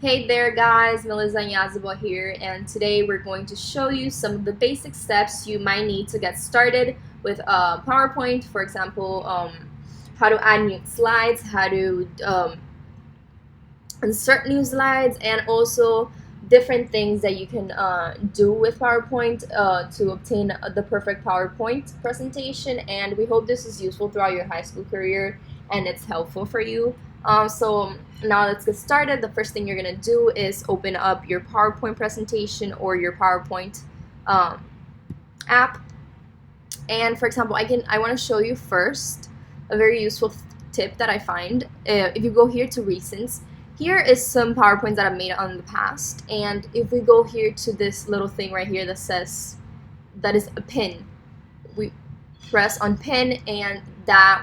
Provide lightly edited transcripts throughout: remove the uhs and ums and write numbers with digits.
Hey there guys, Melisa and Yasibel here, and today we're going to show you some of the basic steps you might need to get started with PowerPoint. For example, how to add new slides, how to insert new slides, and also different things that you can do with PowerPoint to obtain the perfect PowerPoint presentation. And we hope this is useful throughout your high school career and it's helpful for you. So now let's get started. The first thing you're gonna do is open up your PowerPoint presentation or your PowerPoint app. And for example, I want to show you first a very useful tip that I find. If you go here to recents, here is some PowerPoints that I've made on the past, and if we go here to this little thing right here that says that is a pin, we press on pin, and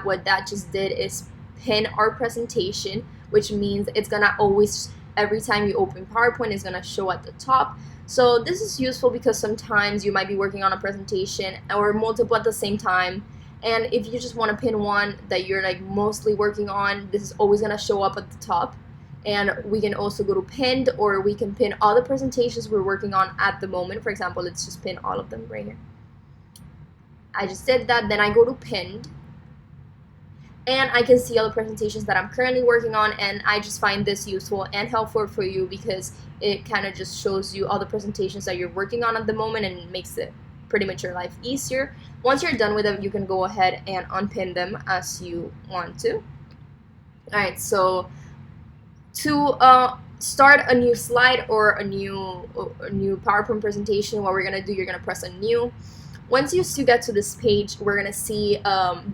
what that just did is pin our presentation, which means it's gonna always, every time you open PowerPoint, it's gonna show at the top. So this is useful because sometimes you might be working on a presentation or multiple at the same time, and if you just want to pin one that you're like mostly working on, this is always gonna show up at the top. And we can also go to pinned, or we can pin all the presentations we're working on at the moment. For example, let's just pin all of them right here. I just did that. Then I go to pinned, and I can see all the presentations that I'm currently working on, and I just find this useful and helpful for you because it kind of just shows you all the presentations that you're working on at the moment and makes it pretty much your life easier. Once you're done with them, you can go ahead and unpin them as you want to. Alright, so to start a new slide or a new PowerPoint presentation, what we're gonna do, you're gonna press on new. Once you get to this page, we're gonna see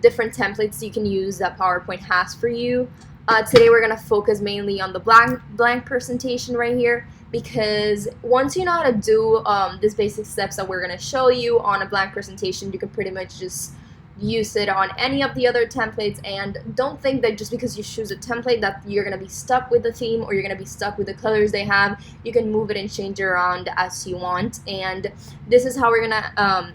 different templates you can use that PowerPoint has for you. Today we're gonna focus mainly on the blank presentation right here, because once you know how to do these basic steps that we're gonna show you on a blank presentation, you can pretty much just use it on any of the other templates. And don't think that just because you choose a template that you're gonna be stuck with the theme or you're gonna be stuck with the colors they have. You can move it and change it around as you want, and this is how we're gonna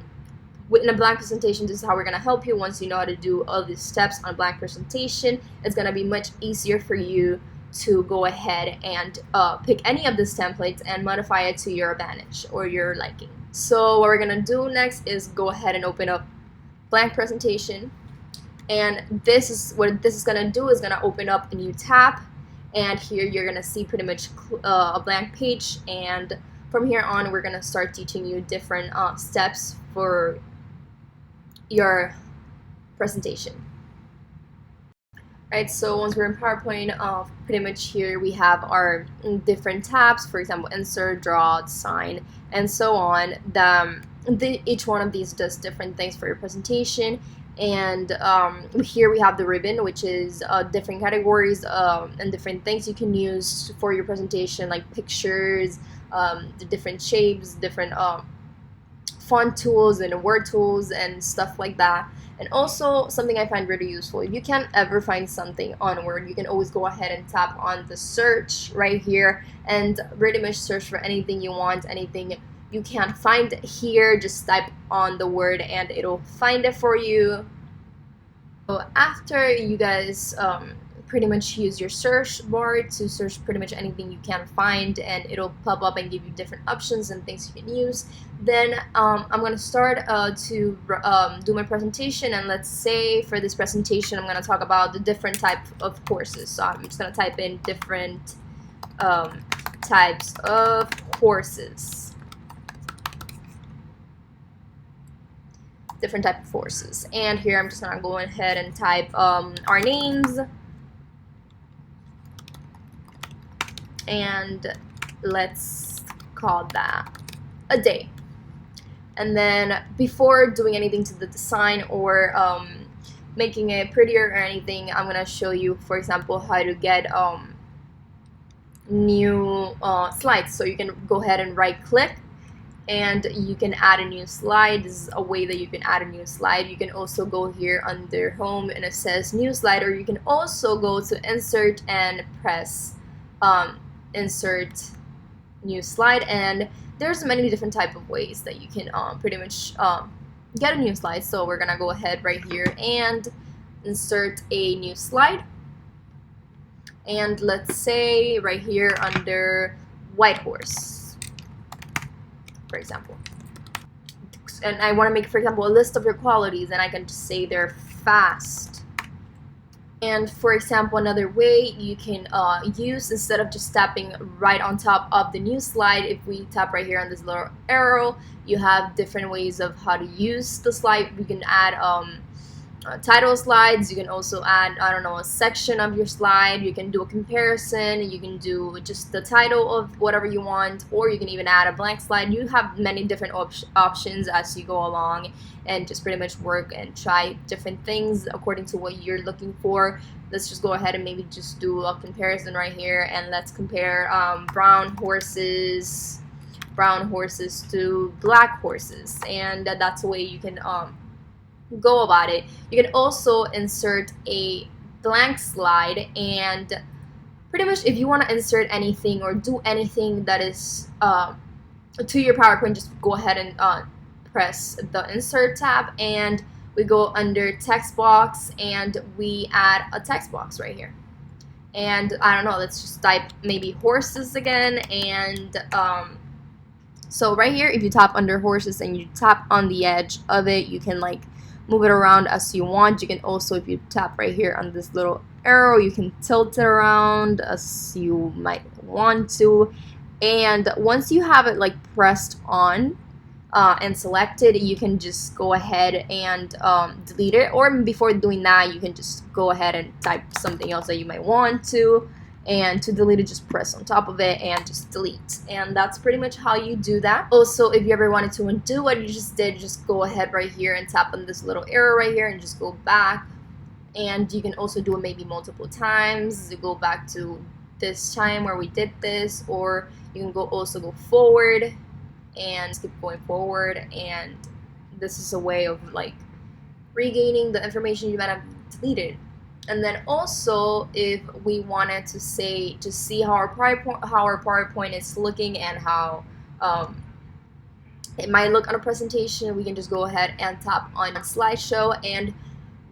in a blank presentation, this is how we're going to help you. Once you know how to do all these steps on a blank presentation, it's going to be much easier for you to go ahead and pick any of these templates and modify it to your advantage or your liking. So what we're going to do next is go ahead and open up blank presentation, and this is what this is going to do, is going to open up a new tab, and here you're going to see pretty much a blank page, and from here on we're going to start teaching you different steps for your presentation. Right, so once we're in PowerPoint, pretty much here we have our different tabs. For example, insert, draw, sign, and so on. Each one of these does different things for your presentation. And here we have the ribbon, which is different categories and different things you can use for your presentation, like pictures, the different shapes, different font tools and word tools and stuff like that. And also something I find really useful, if you can't ever find something on Word, you can always go ahead and tap on the search right here and pretty much search for anything you want. Anything you can't find here, just type on the word and it'll find it for you. So after you guys pretty much use your search bar to search pretty much anything you can find, and it'll pop up and give you different options and things you can use. Then I'm going to start to do my presentation, and let's say for this presentation I'm going to talk about the different types of courses. So I'm just going to type in different types of courses. Different type of courses, and here I'm just going to go ahead and type our names, and let's call that a day. And then before doing anything to the design or making it prettier or anything, I'm gonna show you, for example, how to get new slides. So you can go ahead and right click and you can add a new slide. This is a way that you can add a new slide. You can also go here under home and it says new slide, or you can also go to insert and press insert new slide, and there's many different type of ways that you can pretty much get a new slide. So we're gonna go ahead right here and insert a new slide, And let's say right here under white horse, for example. And I want to make, for example, a list of your qualities, and I can just say they're fast. And for example, another way you can use, instead of just tapping right on top of the new slide, if we tap right here on this little arrow, you have different ways of how to use the slide. We can add title slides. You can also add, I don't know, a section of your slide. You can do a comparison. You can do just the title of whatever you want, or you can even add a blank slide. You have many different options as you go along, and just pretty much work and try different things according to what you're looking for. Let's just go ahead and maybe just do a comparison right here, and let's compare brown horses to black horses, and that's the way you can go about it. You can also insert a blank slide, and pretty much if you want to insert anything or do anything that is to your PowerPoint, just go ahead and press the insert tab, and we go under text box and we add a text box right here. And I don't know, let's just type maybe horses again, and so right here, if you tap under horses and you tap on the edge of it, you can like move it around as you want. You can also, if you tap right here on this little arrow, you can tilt it around as you might want to. And once you have it like pressed on and selected, you can just go ahead and delete it. Or before doing that, you can just go ahead and type something else that you might want to. And to delete it, just press on top of it and just delete. And that's pretty much how you do that. Also, if you ever wanted to undo what you just did, just go ahead right here and tap on this little arrow right here and just go back. And you can also do it maybe multiple times. You go back to this time where we did this, or you can also go forward and keep going forward. And this is a way of like regaining the information you might have deleted. And then also, if we wanted to say, to see how our PowerPoint is looking and how it might look on a presentation, we can just go ahead and tap on slideshow, and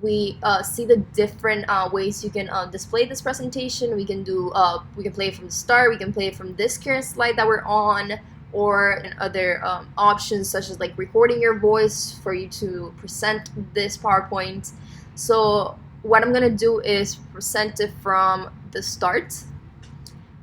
we see the different ways you can display this presentation. We can do, we can play it from the start, we can play it from this current slide that we're on, or other options such as like recording your voice for you to present this PowerPoint. So what I'm gonna do is present it from the start,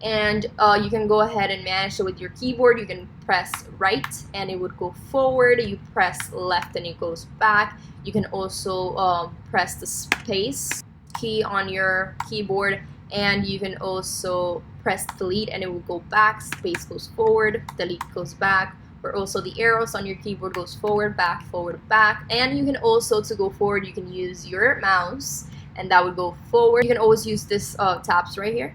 and you can go ahead and manage it with your keyboard. You can press right and it would go forward, you press left and it goes back. You can also press the space key on your keyboard, and you can also press delete and it will go back. Space goes forward, delete goes back. Or also the arrows on your keyboard goes forward, back, and you can also, to go forward, you can use your mouse and that would go forward. You can always use this taps right here,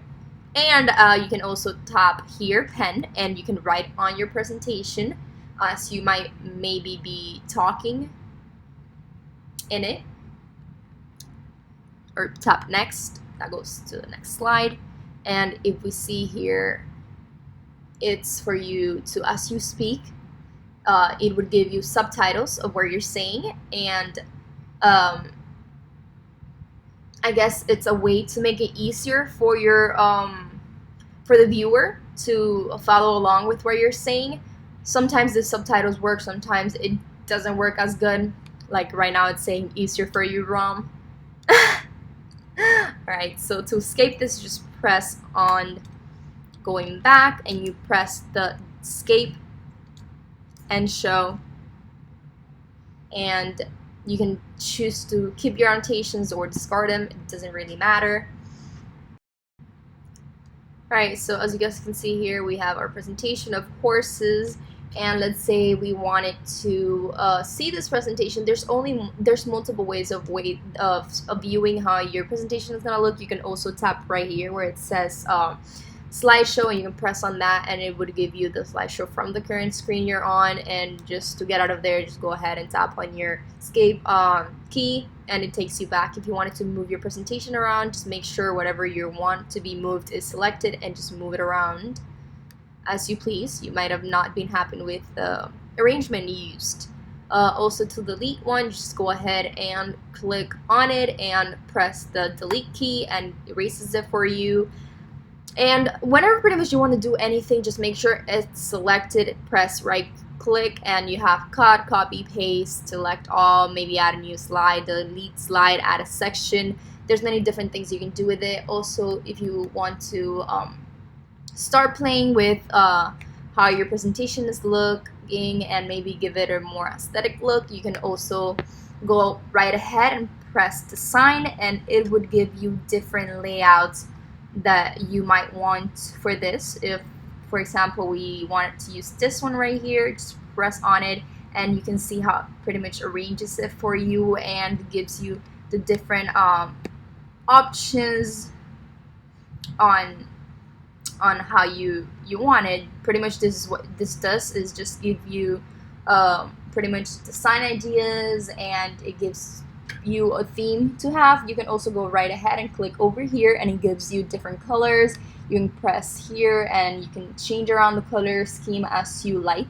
and you can also tap here pen, and you can write on your presentation as you might maybe be talking in it, or tap next, that goes to the next slide. And if we see here, it's for you to, as you speak, it would give you subtitles of what you're saying, and I guess it's a way to make it easier for your for the viewer to follow along with what you're saying. Sometimes the subtitles work, sometimes it doesn't work as good. Like right now, it's saying easier for you, Rom. Alright, so to escape this, just press on going back, and you press the escape and show, and you can choose to keep your annotations or discard them. It doesn't really matter. Alright, so as you guys can see here, we have our presentation of horses, and let's say we wanted to see this presentation. There's multiple ways of viewing how your presentation is gonna look. You can also tap right here where it says slideshow, and you can press on that and it would give you the slideshow from the current screen you're on. And just to get out of there, just go ahead and tap on your escape key and it takes you back. If you wanted to move your presentation around, just make sure whatever you want to be moved is selected and just move it around as you please. You might have not been happy with the arrangement you used. Also, to delete one, just go ahead and click on it and press the delete key and erases it for you. And whenever pretty much you want to do anything, just make sure it's selected, press right click, and you have cut, copy, paste, select all, maybe add a new slide, delete slide, add a section. There's many different things you can do with it. Also, if you want to start playing with how your presentation is looking and maybe give it a more aesthetic look, you can also go right ahead and press design, and it would give you different layouts that you might want for this. If, for example, we wanted to use this one right here, just press on it and you can see how it pretty much arranges it for you and gives you the different options on how you want it. Pretty much this is what this does, is just give you pretty much design ideas, and it gives you a theme to have. You can also go right ahead and click over here and it gives you different colors. You can press here and you can change around the color scheme as you like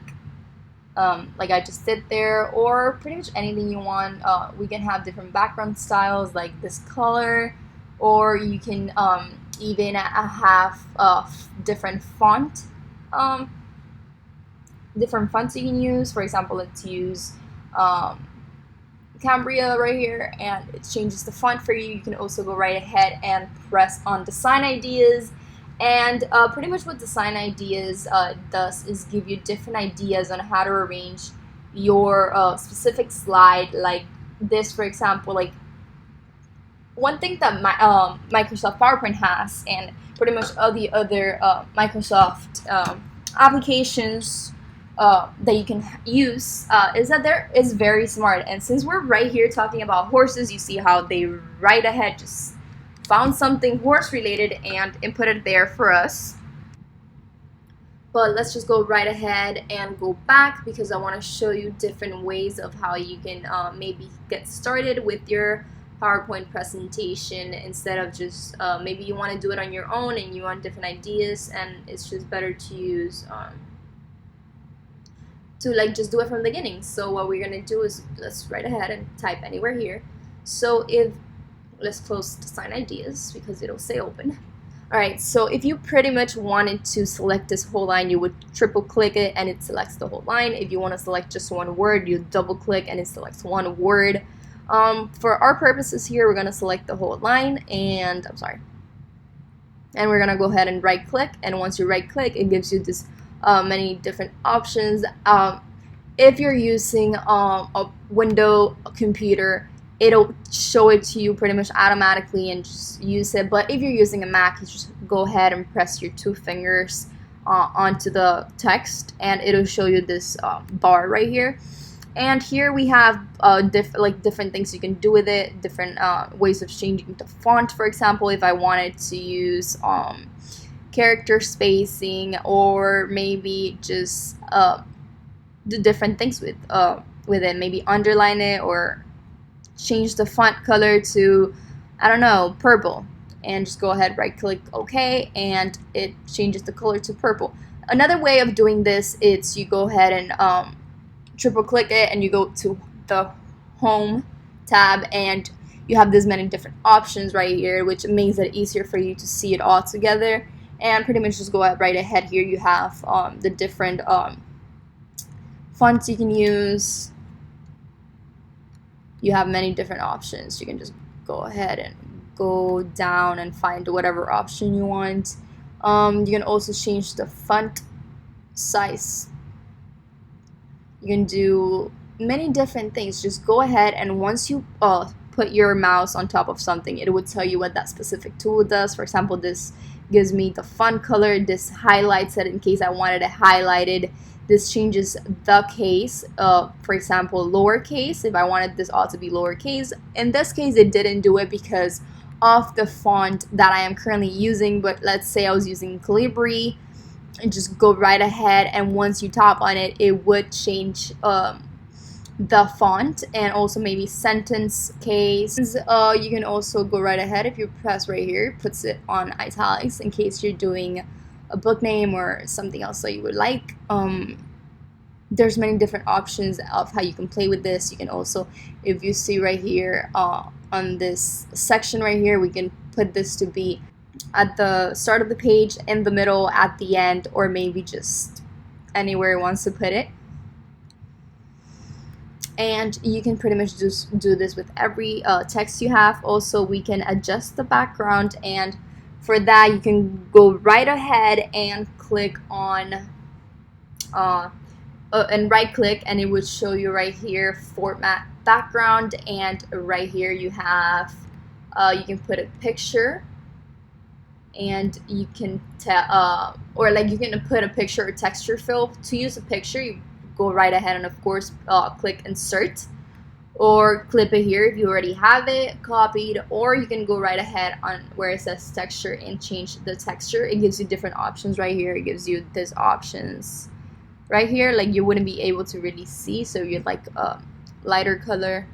I just did there, or pretty much anything you want. We can have different background styles like this color, or you can even have different fonts you can use. For example, let's use Cambria right here, and it changes the font for you. You can also go right ahead and press on design ideas, and pretty much what design ideas does is give you different ideas on how to arrange your specific slide. Like this, for example, like one thing that Microsoft PowerPoint has, and pretty much all the other Microsoft applications that you can use, is that there is very smart. And since we're right here talking about horses, you see how they right ahead just found something horse related and input it there for us. But let's just go right ahead and go back, because I want to show you different ways of how you can maybe get started with your PowerPoint presentation, instead of just maybe you want to do it on your own and you want different ideas, and it's just better to use to like just do it from the beginning. So what we're gonna do is let's right ahead and type anywhere here. So if let's close design ideas because it'll say open. Alright, so if you pretty much wanted to select this whole line, you would triple click it and it selects the whole line. If you want to select just one word, you double click and it selects one word. For our purposes here, we're gonna select the whole line, and and we're gonna go ahead and right click, and once you right click, it gives you this many different options. If you're using a Windows computer, it'll show it to you pretty much automatically and just use it. But if you're using a Mac, you just go ahead and press your two fingers onto the text, and it'll show you this bar right here. And here we have different things you can do with it, different ways of changing the font. For example, if I wanted to use character spacing, or maybe just do different things with it, maybe underline it or change the font color to, I don't know, purple, and just go ahead, right click OK, and it changes the color to purple. Another way of doing this is you go ahead and triple click it and you go to the home tab, and you have this many different options right here, which makes it easier for you to see it all together. And pretty much just go right ahead here. You have the different fonts you can use. You have many different options. You can just go ahead and go down and find whatever option you want. You can also change the font size. You can do many different things. Just go ahead, and once you put your mouse on top of something, it would tell you what that specific tool does. For example, this gives me the font color. This highlights it in case I wanted it highlighted. This changes the case, for example, lowercase, if I wanted this all to be lowercase. In this case, it didn't do it because of the font that I am currently using, but let's say I was using Calibri, and just go right ahead, and once you tap on it, it would change the font, and also maybe sentence case. You can also go right ahead. If you press right here, it puts it on italics in case you're doing a book name or something else that you would like. There's many different options of how you can play with this. You can also, if you see right here on this section right here, we can put this to be at the start of the page, in the middle, at the end, or maybe just anywhere it wants to put it. And you can pretty much just do this with every text you have. Also, we can adjust the background, and for that you can go right ahead and click on and right click, and it would show you right here format background, and right here you have you can put a picture, and you can or like you can put a picture or texture fill. To use a picture, you go right ahead and of course click insert, or clip it here if you already have it copied, or you can go right ahead on where it says texture and change the texture. It gives you different options right here. It gives you these options right here, like you wouldn't be able to really see, so you'd like a lighter color.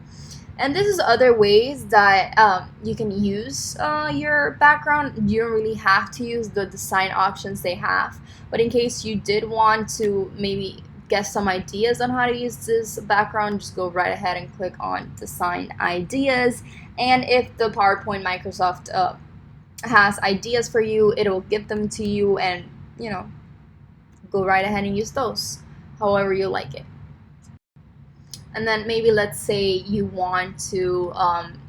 And this is other ways that you can use your background. You don't really have to use the design options they have, but in case you did want to maybe get some ideas on how to use this background, just go right ahead and click on design ideas. And if the PowerPoint Microsoft has ideas for you, it will give them to you, and you know, go right ahead and use those however you like it. And then maybe let's say you want to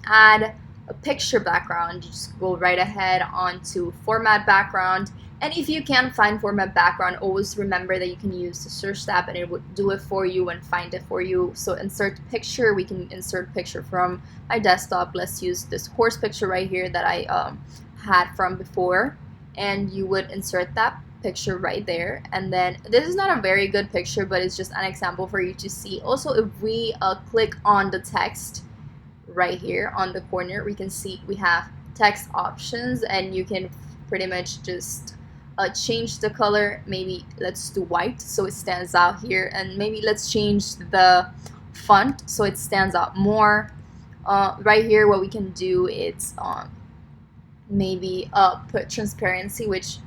add a picture background. You just go right ahead onto format background, and if you can't find format background, always remember that you can use the search tab and it would do it for you and find it for you. So insert picture, we can insert picture from my desktop. Let's use this horse picture right here that I had from before, and you would insert that picture right there. And then this is not a very good picture, but it's just an example for you to see. Also, if we click on the text right here on the corner, we can see we have text options, and you can pretty much just change the color. Maybe let's do white so it stands out here, and maybe let's change the font so it stands out more. Right here what we can do is maybe put transparency, which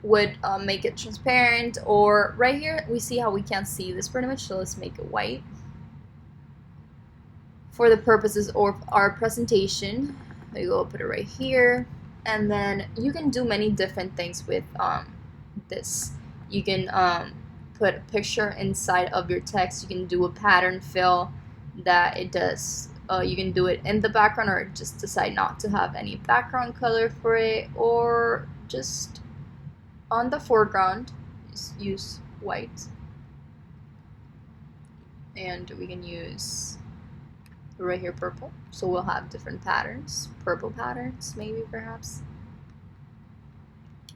would make it transparent. Or right here we see how we can't see this pretty much, so let's make it white for the purposes of our presentation. We go put it right here, and then you can do many different things with this. You can put a picture inside of your text. You can do a pattern fill that it does. You can do it in the background, or just decide not to have any background color for it, or just on the foreground use white. And we can use right here purple, so we'll have different patterns, purple patterns maybe perhaps.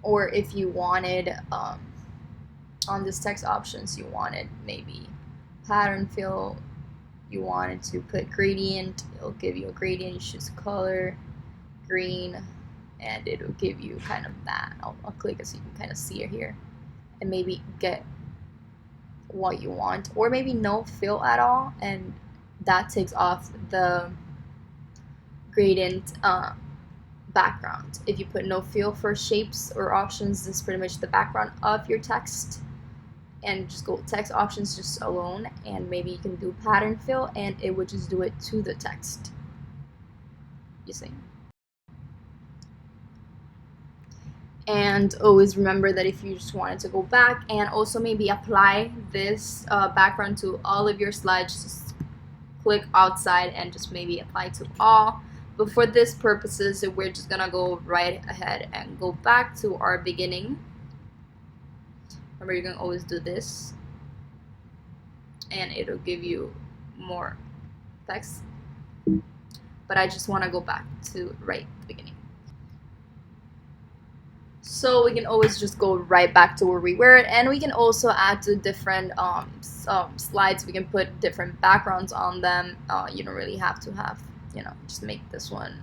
Or if you wanted on this text options, you wanted maybe pattern fill, you wanted to put gradient, it'll give you a gradient. You choose color, green, and it'll give you kind of that. I'll click it so you can kind of see it here, and maybe get what you want. Or maybe no fill at all, and that takes off the gradient background. If you put no fill for shapes or options, this is pretty much the background of your text. And just go text options just alone, and maybe you can do pattern fill, and it would just do it to the text, you see. And always remember that if you just wanted to go back and also maybe apply this background to all of your slides, just click outside and just maybe apply to all. But for this purposes, we're just gonna go right ahead and go back to our beginning. Remember, you can always do this, and it'll give you more text. But I just want to go back to right beginning. So we can always just go right back to where we were, and we can also add to different slides. We can put different backgrounds on them. You don't really have to have, just make this one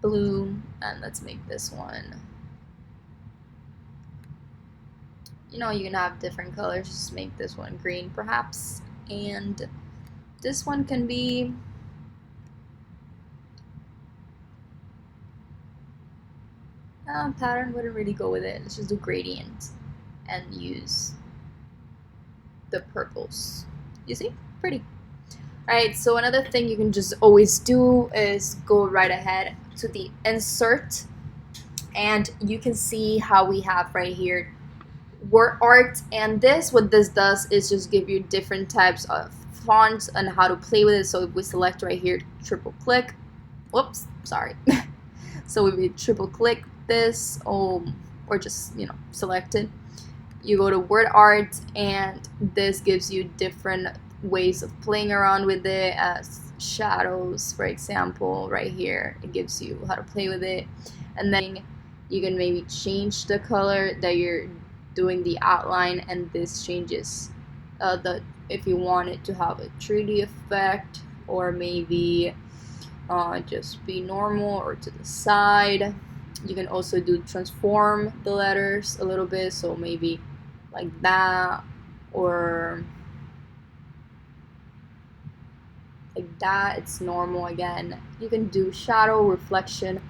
blue, and let's make this one, you can have different colors. Just make this one green perhaps, and this one can be pattern wouldn't really go with it. Let's just do gradient and use the purples. You see? Pretty. Alright, so another thing you can just always do is go right ahead to the insert and you can see how we have right here word art, and what this does is just give you different types of fonts and how to play with it. So if we select right here, triple click, whoops, sorry. So if we triple click this, or just, you know, select it, you go to word art, and this gives you different ways of playing around with it, as shadows, for example. Right here it gives you how to play with it, and then you can maybe change the color that you're doing the outline, and this changes if you want it to have a 3D effect, or maybe just be normal or to the side. You can also transform the letters a little bit, so maybe like that, or like that. It's normal again. You can do shadow, reflection,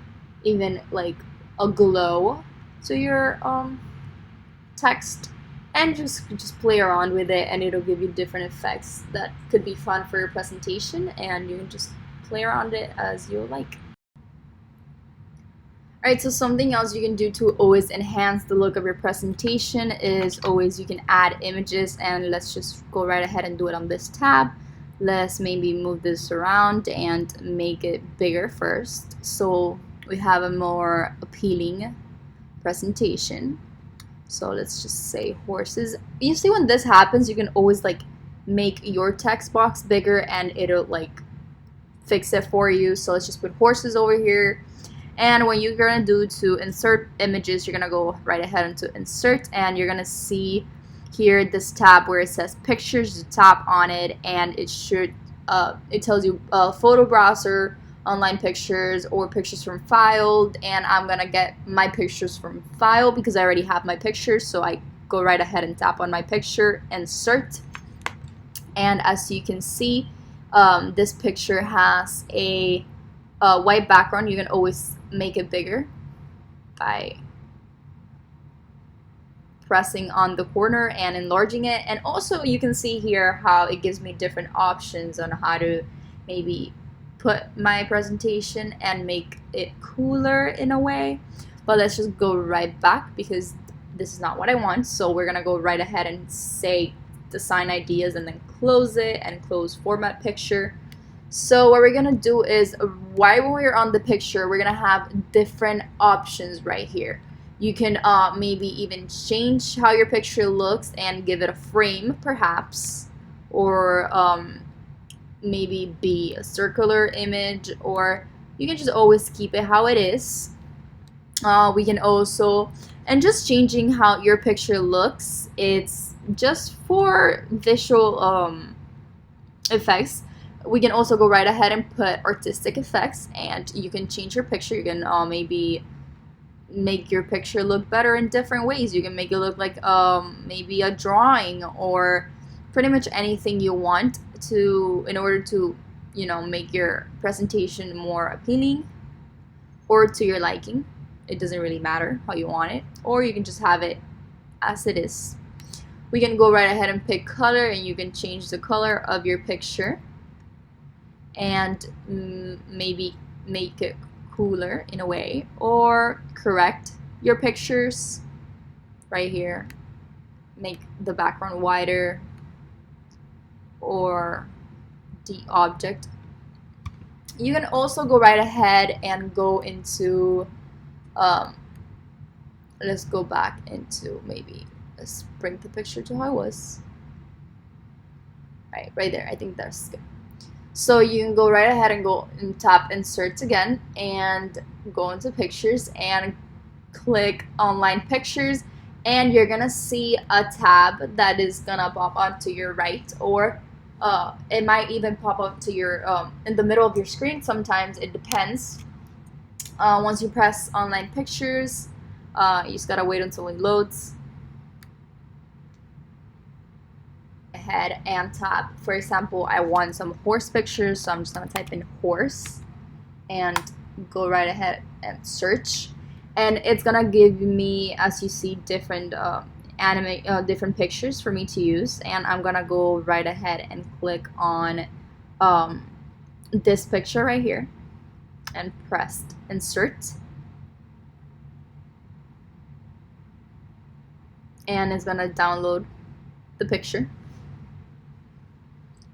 even like a glow to your text, and just play around with it, and it'll give you different effects that could be fun for your presentation, and you can just play around it as you like. Alright, so something else you can do to always enhance the look of your presentation is always you can add images, and let's just go right ahead and do it on this tab. Let's maybe move this around and make it bigger first, so we have a more appealing presentation. So let's just say horses. You see, when this happens, you can always like make your text box bigger, and it'll like fix it for you. So let's just put horses over here. And when you're gonna do to insert images, you're gonna go right ahead into insert, and you're gonna see here this tab where it says pictures. You tap on it, and it should it tells you photo browser, online pictures, or pictures from file. And I'm gonna get my pictures from file because I already have my pictures. So I go right ahead and tap on my picture, insert, and as you can see, this picture has a white background. You can always make it bigger by pressing on the corner and enlarging it. And also you can see here how it gives me different options on how to maybe put my presentation and make it cooler in a way. But let's just go right back because this is not what I want. So we're gonna go right ahead and say design ideas, and then close it and close format picture. So what we're gonna do is, right when we're on the picture, we're gonna have different options right here. You can maybe even change how your picture looks and give it a frame perhaps, or maybe be a circular image, or you can just always keep it how it is. We can also, and just changing how your picture looks, it's just for visual effects. We can also go right ahead and put artistic effects, and you can change your picture. You can maybe make your picture look better in different ways. You can make it look like maybe a drawing, or pretty much anything you want to, in order to, you know, make your presentation more appealing or to your liking. It doesn't really matter how you want it, or you can just have it as it is. We can go right ahead and pick color, and you can change the color of your picture and maybe make it cooler in a way, or correct your pictures right here, make the background wider, or the object. You can also go right ahead and go into let's go back into, maybe let's bring the picture to how it was. Right there. I think that's good. So you can go right ahead and go and tap insert again, and go into pictures and click online pictures, and you're gonna see a tab that is gonna pop onto your right, or it might even pop up to your in the middle of your screen. Sometimes it depends. Once you press online pictures, you just gotta wait until it loads. Ahead and tap, for example, I want some horse pictures, so I'm just gonna type in horse and go right ahead and search, and it's gonna give me, as you see, different different pictures for me to use. And I'm gonna go right ahead and click on this picture right here and press insert, and it's gonna download the picture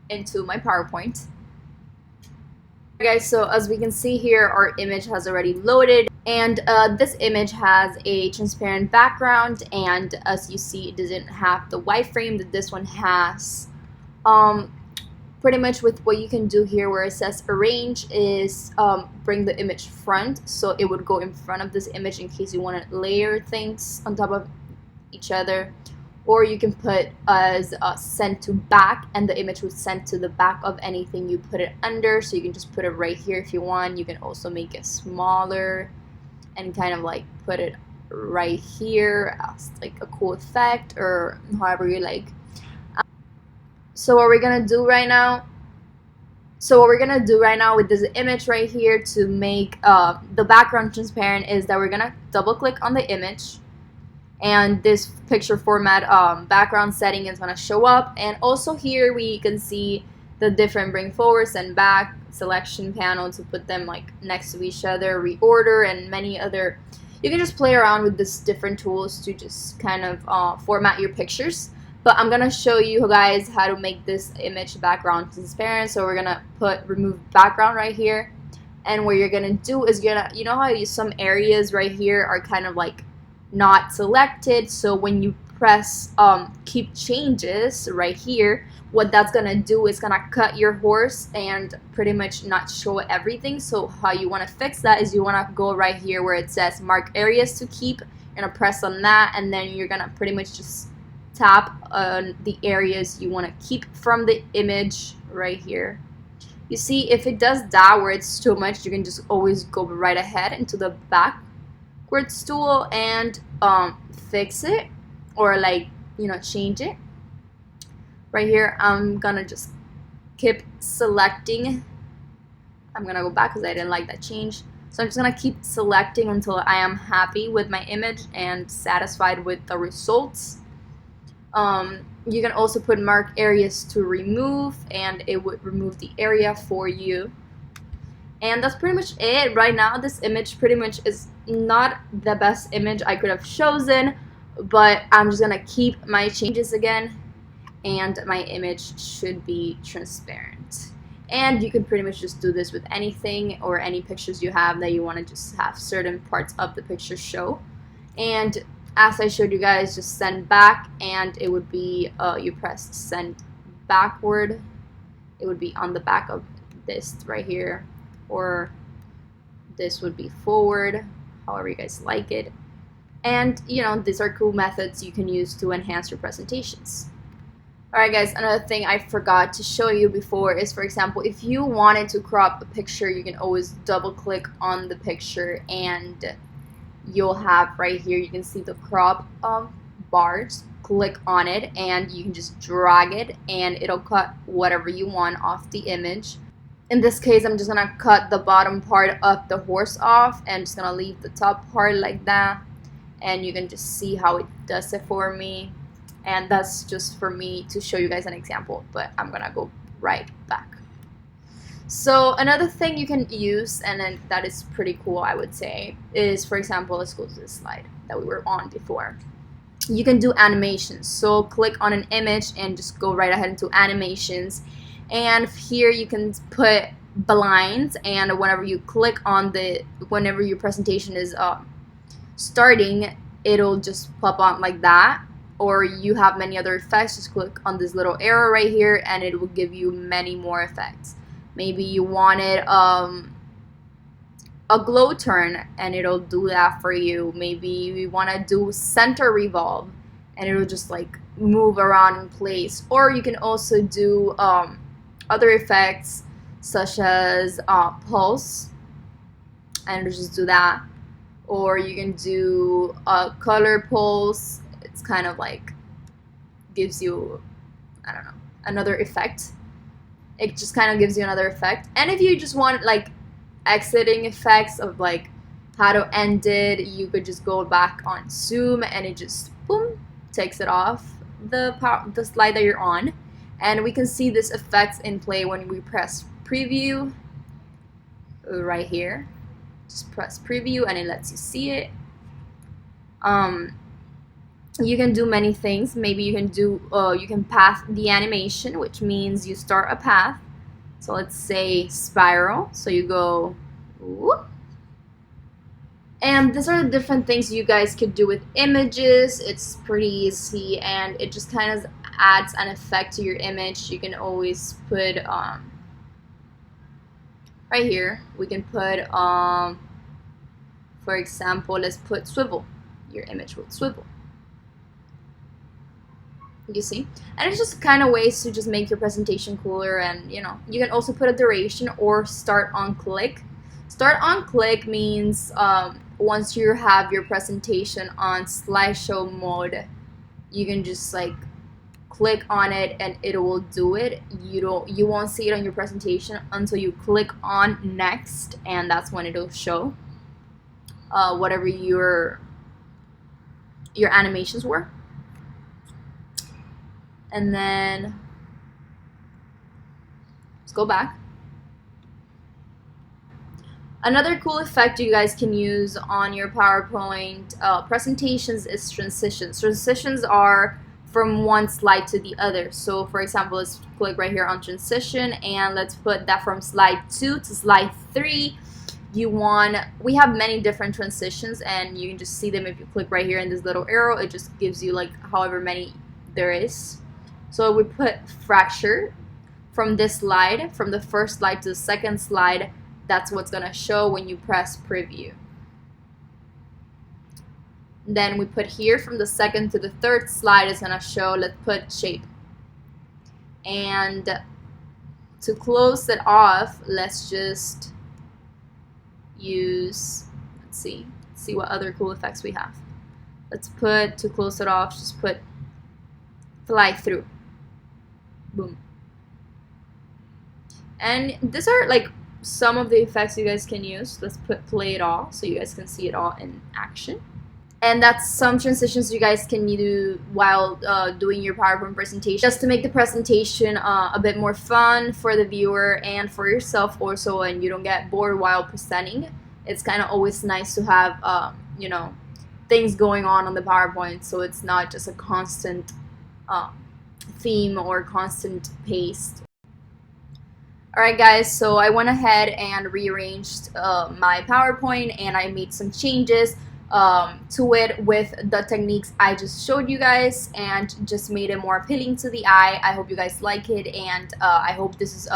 into my PowerPoint. Guys, so as we can see here, our image has already loaded, and this image has a transparent background, and as you see, it doesn't have the wireframe that this one has. Pretty much with what you can do here where it says arrange is bring the image front, so it would go in front of this image in case you want to layer things on top of each other. Or you can put as send to back, and the image would send to the back of anything you put it under, so you can just put it right here if you want. You can also make it smaller and kind of like put it right here as like a cool effect, or however you like. So what we're gonna do right now with this image right here to make the background transparent is that we're gonna double click on the image, and this picture format background setting is going to show up. And also here we can see the different bring forwards and back selection panel to put them like next to each other, reorder, and many other. You can just play around with these different tools to just kind of format your pictures. But I'm going to show you guys how to make this image background transparent. So we're going to put remove background right here, and what you're going to do is you know how some areas right here are kind of like not selected, so when you press keep changes right here, what that's gonna do is gonna cut your horse and pretty much not show everything. So how you want to fix that is you want to go right here where it says mark areas to keep. You're gonna press on that, and then you're gonna pretty much just tap on the areas you want to keep from the image right here. You see, if it does that where it's too much, you can just always go right ahead into the back tool and fix it, or like, you know, change it. Right here I'm gonna just keep selecting. I'm gonna go back because I didn't like that change, so I'm just gonna keep selecting until I am happy with my image and satisfied with the results. You can also put mark areas to remove, and it would remove the area for you. And that's pretty much it. Right now this image pretty much is not the best image I could have chosen, but I'm just gonna keep my changes again, and my image should be transparent. And you can pretty much just do this with anything or any pictures you have that you want to just have certain parts of the picture show. And as I showed you guys, just send back, and it would be you press send backward, it would be on the back of this right here, or this would be forward, however you guys like it. And you know, these are cool methods you can use to enhance your presentations. Alright guys, another thing I forgot to show you before is, for example, if you wanted to crop a picture, you can always double click on the picture, and you'll have right here, you can see the crop bars. Click on it and you can just drag it, and it'll cut whatever you want off the image. In this case, I'm just gonna cut the bottom part of the horse off and just gonna leave the top part like that, and you can just see how it does it for me. And that's just for me to show you guys an example, but I'm gonna go right back. So another thing you can use, and then that is pretty cool I would say, is, for example, let's go to this slide that we were on before. You can do animations. So click on an image and just go right ahead into animations, and here you can put blinds, and whenever you click on whenever your presentation is starting, it'll just pop on like that. Or you have many other effects, just click on this little arrow right here and it will give you many more effects. Maybe you wanted a glow turn and it'll do that for you. Maybe you want to do center revolve and it'll just like move around in place. Or you can also do other effects such as pulse, and it'll just do that. Or you can do a color pulse. It's kind of like gives you, I don't know, another effect. It just kind of gives you another effect. And if you just want like exiting effects of like how to end it, you could just go back on zoom and it just boom takes it off the slide that you're on. And we can see this effect in play when we press preview right here. Just press preview and it lets you see it. you can do many things. Maybe you can do you can path the animation, which means you start a path. So let's say spiral. So you go whoop. And these are the different things you guys could do with images. It's pretty easy, and it just kind of adds an effect to your image. You can always put right here, we can put for example, let's put swivel. Your image will swivel. You see? And it's just kind of ways to just make your presentation cooler. And you know, you can also put a duration or start on click. Start on click means once you have your presentation on slideshow mode, you can just like click on it and it will do it. You won't see it on your presentation until you click on next, and that's when it'll show whatever your animations were. And then let's go back. Another cool effect you guys can use on your PowerPoint presentations is transitions. Transitions are from one slide to the other. So for example, let's click right here on transition, and let's put that from slide 2 to slide 3. We have many different transitions, and you can just see them if you click right here in this little arrow. It just gives you like however many there is. So we put fracture from this slide, from the first slide to the second slide. That's what's gonna show when you press preview. Then we put here from the second to the third slide is gonna show, let's put shape. And to close it off, let's just use, let's see what other cool effects we have. Let's put, to close it off, just put fly through. Boom. And these are like some of the effects you guys can use. Let's put play it all so you guys can see it all in action. And that's some transitions you guys can do while doing your PowerPoint presentation, just to make the presentation a bit more fun for the viewer and for yourself also, and you don't get bored while presenting. It's kind of always nice to have you know, things going on the PowerPoint, so it's not just a constant theme or constant paste. Alright guys, so I went ahead and rearranged my PowerPoint, and I made some changes to it with the techniques I just showed you guys, and just made it more appealing to the eye. I hope you guys like it, and I hope this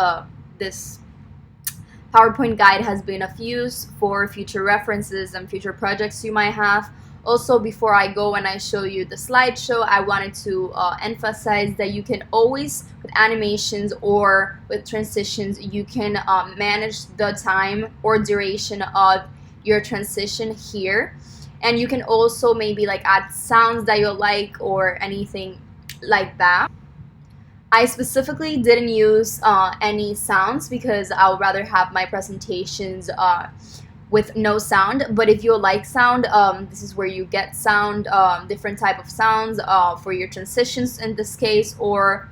PowerPoint guide has been of use for future references and future projects you might have. Also, before I go and I show you the slideshow, I wanted to emphasize that you can always, with animations or with transitions, you can manage the time or duration of your transition here. And you can also maybe like add sounds that you like or anything like that. I specifically didn't use any sounds because I would rather have my presentations with no sound. But if you like sound, this is where you get sound, different type of sounds for your transitions in this case, or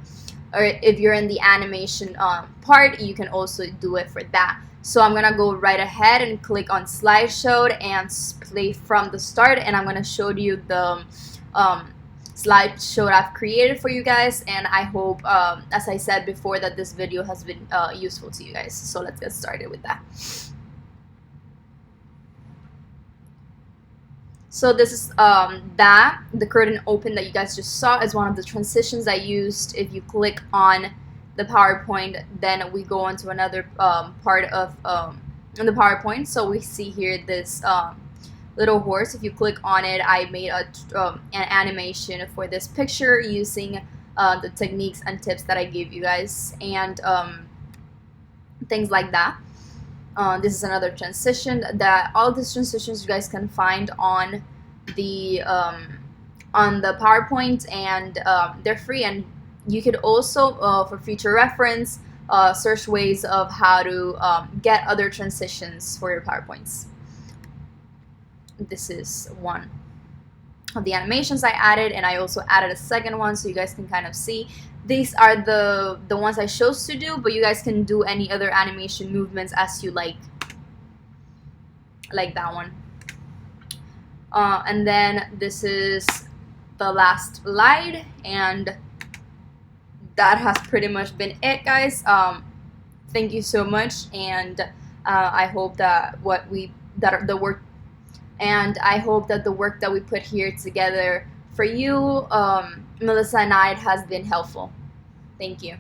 if you're in the animation part, you can also do it for that. So I'm gonna go right ahead and click on slideshow and play from the start, and I'm gonna show you the slideshow I've created for you guys, and I hope, as I said before, that this video has been useful to you guys. So let's get started with that. So this is the curtain open that you guys just saw is one of the transitions I used. If you click on the PowerPoint, then we go on to another part of the PowerPoint. So we see here this little horse. If you click on it, I made an animation for this picture using the techniques and tips that I gave you guys, and things like that. This is another transition. That all these transitions you guys can find on the PowerPoint, and they're free. And you could also, for future reference, search ways of how to get other transitions for your PowerPoints. This is one of the animations I added, and I also added a second one so you guys can kind of see. These are the ones I chose to do, but you guys can do any other animation movements as you like that one. And then this is the last slide, and that has pretty much been it, guys. Thank you so much, and I hope that the work, and I hope that the work that we put here together for you, Melissa and I, has been helpful. Thank you.